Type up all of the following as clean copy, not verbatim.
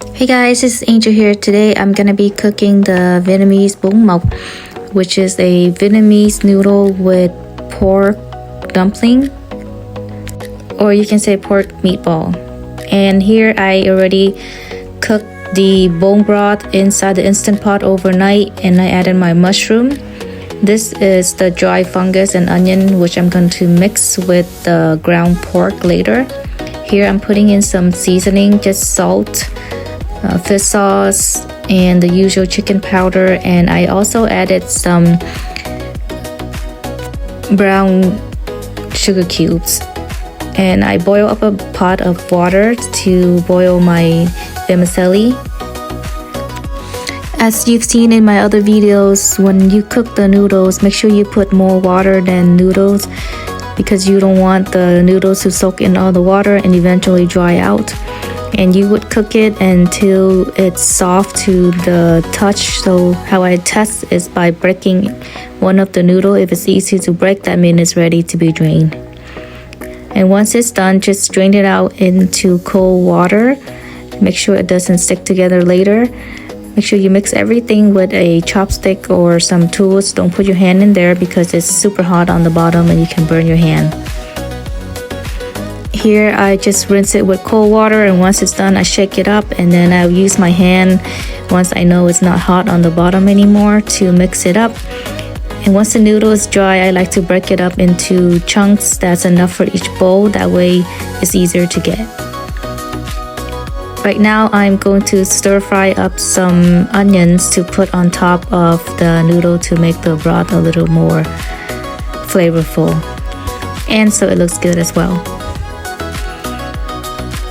Hey guys, this is Angel here. Today I'm gonna be cooking the Vietnamese Bún Móc, which is a Vietnamese noodle with pork dumpling, or you can say pork meatball. And here I already cooked the bone broth inside the Instant Pot overnight, and I added my mushroom. This is the dry fungus and onion, which I'm going to mix with the ground pork later. Here I'm putting in some seasoning, just salt, fish sauce, and the usual chicken powder, and I also added some brown sugar cubes. And I boil up a pot of water to boil my vermicelli. As you've seen in my other videos, when you cook the noodles, make sure you put more water than noodles, because you don't want the noodles to soak in all the water and eventually dry out. And you would cook it until it's soft to the touch. So how I test is by breaking one of the noodle. If it's easy to break, that means it's ready to be drained. And once it's done, just drain it out into cold water. Make sure it doesn't stick together later. Make sure you mix everything with a chopstick or some tools. Don't put your hand in there because it's super hot on the bottom and you can burn your hand. Here I just rinse it with cold water, and once it's done I shake it up, and then I'll use my hand once I know it's not hot on the bottom anymore to mix it up. And once the noodle is dry, I like to break it up into chunks that's enough for each bowl. That way it's easier to get. Right now I'm going to stir fry up some onions to put on top of the noodle to make the broth a little more flavorful, and so it looks good as well.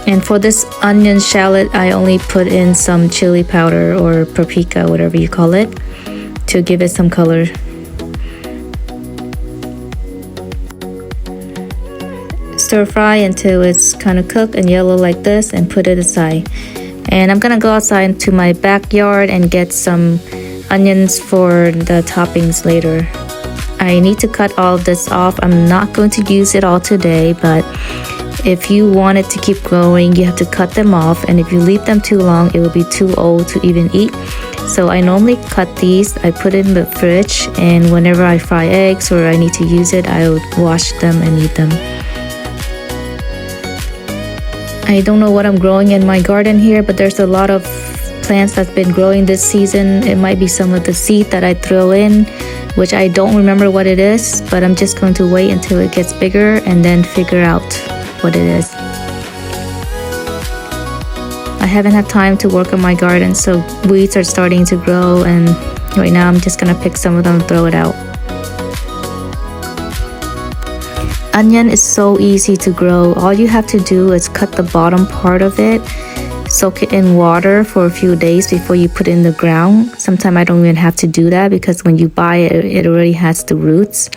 And for this onion shallot, I only put in some chili powder or paprika, whatever you call it, to give it some color. Stir fry until it's kind of cooked and yellow like this, and put it aside. And I'm gonna go outside into my backyard and get some onions for the toppings later. I need to cut all of this off. I'm not going to use it all today, but if you want it to keep growing, you have to cut them off, and if you leave them too long, it will be too old to even eat. So I normally cut these, I put it in the fridge, and whenever I fry eggs or I need to use it, I would wash them and eat them. I don't know what I'm growing in my garden here, but there's a lot of plants that's been growing this season. It might be some of the seed that I throw in, which I don't remember what it is, but I'm just going to wait until it gets bigger and then figure out what it is. I haven't had time to work on my garden, so weeds are starting to grow, and right now I'm just gonna pick some of them and throw it out. Onion is so easy to grow. All you have to do is cut the bottom part of it, soak it in water for a few days before you put it in the ground. Sometimes I don't even have to do that, because when you buy it, it already has the roots.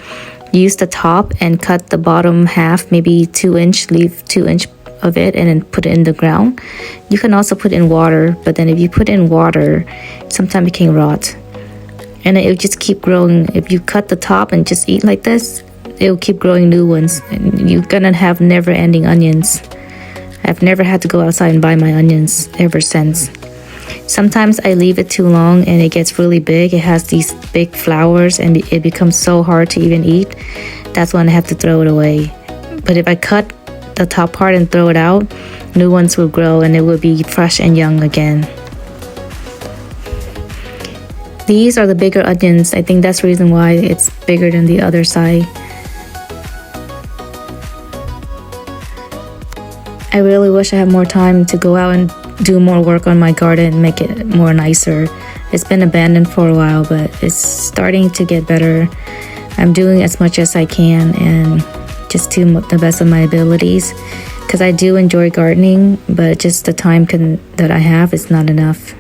Use the top and cut the bottom half, maybe 2 inch, leave 2 inch of it, and then put it in the ground. You can also put in water, but then if you put in water, sometimes it can rot. And it will just keep growing. If you cut the top and just eat like this, it will keep growing new ones, and you're gonna have never-ending onions. I've never had to go outside and buy my onions ever since. Sometimes I leave it too long and it gets really big. It has these big flowers and it becomes so hard to even eat. That's when I have to throw it away. But if I cut the top part and throw it out, new ones will grow and it will be fresh and young again. These are the bigger onions. I think that's the reason why it's bigger than the other side. I really wish I had more time to go out and do more work on my garden and make it more nicer. It's been abandoned for a while, but it's starting to get better. I'm doing as much as I can and just to the best of my abilities, because I do enjoy gardening, but just the time that I have is not enough.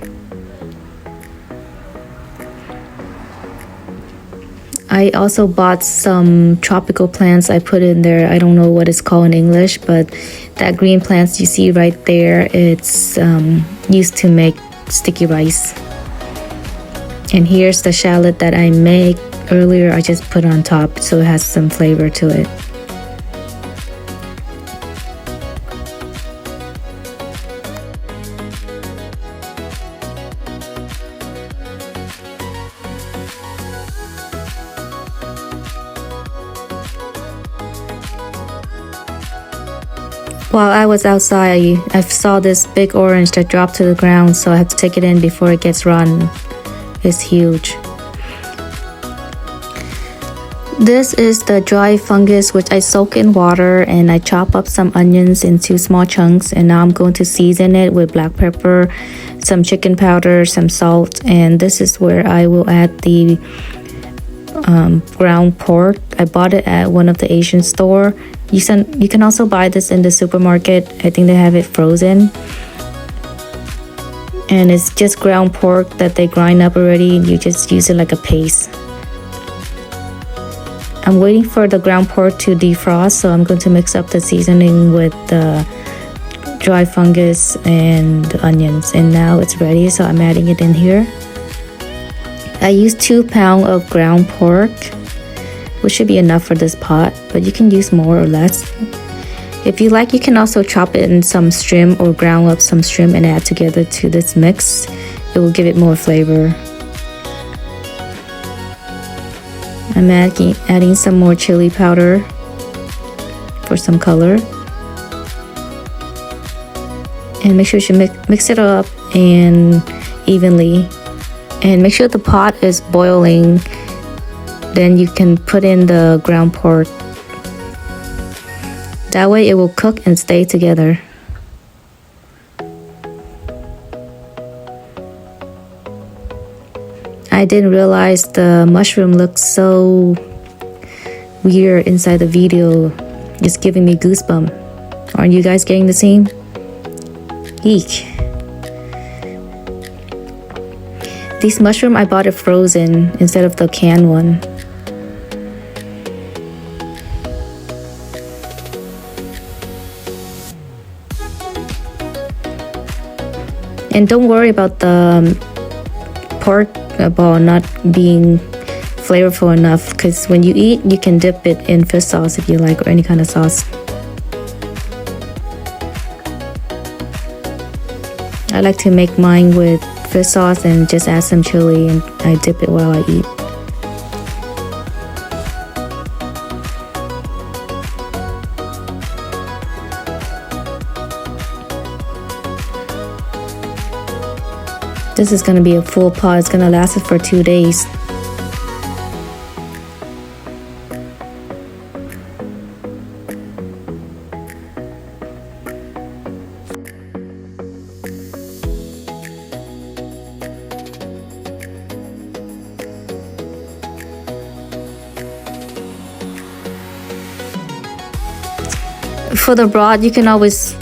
I also bought some tropical plants I put in there. I don't know what it's called in English, but that green plants you see right there, it's used to make sticky rice. And here's the shallot that I made earlier. I just put on top so it has some flavor to it. While I was outside, I saw this big orange that dropped to the ground, so I have to take it in before it gets rotten. It's huge. This is the dry fungus which I soak in water, and I chop up some onions into small chunks, and now I'm going to season it with black pepper, some chicken powder, some salt, and this is where I will add the ground pork. I bought it at one of the Asian store. You can also buy this in the supermarket. I think they have it frozen. And it's just ground pork that they grind up already. You just use it like a paste. I'm waiting for the ground pork to defrost, so I'm going to mix up the seasoning with the dry fungus and the onions. And now it's ready, so I'm adding it in here. I used 2 pounds of ground pork, which should be enough for this pot, but you can use more or less. If you like, you can also chop in some shrimp or ground up some shrimp and add together to this mix. It will give it more flavor. I'm adding some more chili powder for some color. And make sure you mix it up and evenly. And make sure the pot is boiling. Then you can put in the ground pork. That way it will cook and stay together. I didn't realize the mushroom looks so weird inside the video. It's giving me goosebumps. Aren't you guys getting the same? Eek. These mushroom, I bought it frozen instead of the canned one. And don't worry about the pork ball not being flavorful enough, because when you eat, you can dip it in fish sauce if you like, or any kind of sauce. I like to make mine with fish sauce and just add some chili, and I dip it while I eat. This is going to be a full pot. It's going to last it for 2 days. For the broth, you can always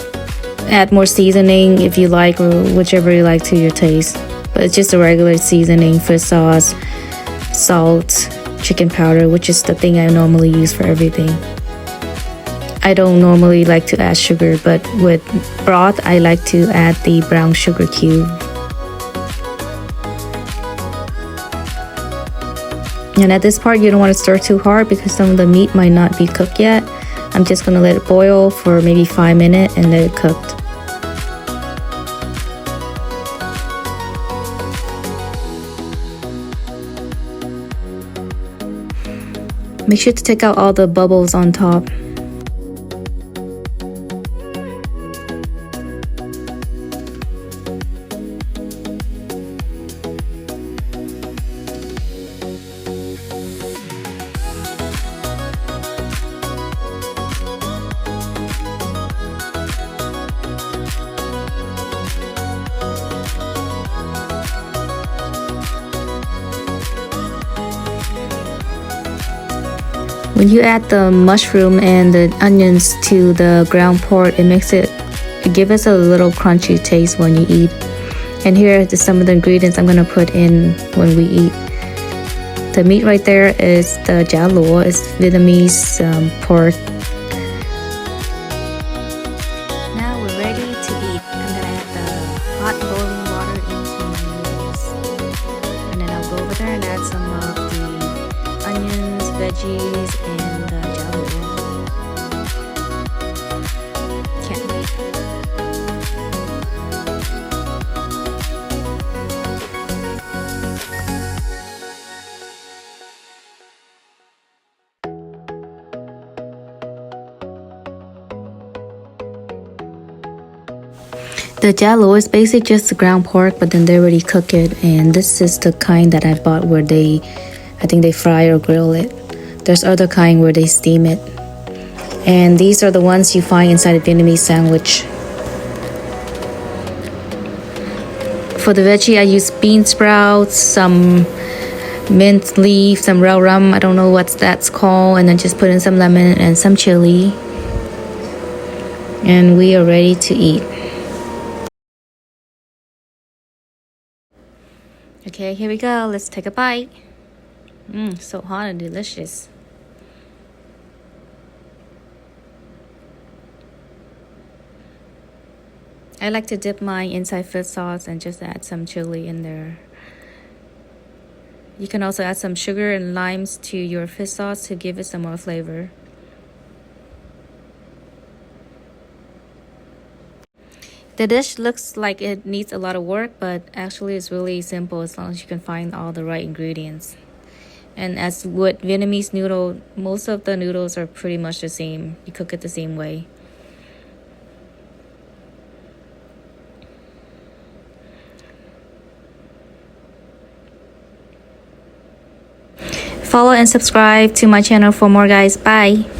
add more seasoning if you like, or whichever you like to your taste. But it's just a regular seasoning: fish sauce, salt, chicken powder, which is the thing I normally use for everything. I don't normally like to add sugar, but with broth, I like to add the brown sugar cube. And at this part, you don't want to stir too hard because some of the meat might not be cooked yet. I'm just going to let it boil for maybe 5 minutes and let it cook. Make sure to take out all the bubbles on top. When you add the mushroom and the onions to the ground pork, it gives us a little crunchy taste when you eat. And here are some of the ingredients I'm going to put in when we eat. The meat right there is the chả lúa. It's Vietnamese pork. Now we're ready to eat. I'm going to add the hot boiling water into my noodles. And then I'll go over there and add some of the onions, veggies, and the chả lúa. Can't wait. The jalo is basically just ground pork, but then they already cook it. And this is the kind that I bought where I think they fry or grill it. There's other kind where they steam it. And these are the ones you find inside a Vietnamese sandwich. For the veggie, I use bean sprouts, some mint leaf, some raw rum, I don't know what that's called, and then just put in some lemon and some chili. And we are ready to eat. Okay, here we go. Let's take a bite. So hot and delicious. I like to dip mine inside fish sauce and just add some chili in there. You can also add some sugar and limes to your fish sauce to give it some more flavor. The dish looks like it needs a lot of work, but actually it's really simple as long as you can find all the right ingredients. And as with Vietnamese noodle, most of the noodles are pretty much the same. You cook it the same way. Follow and subscribe to my channel for more, guys. Bye.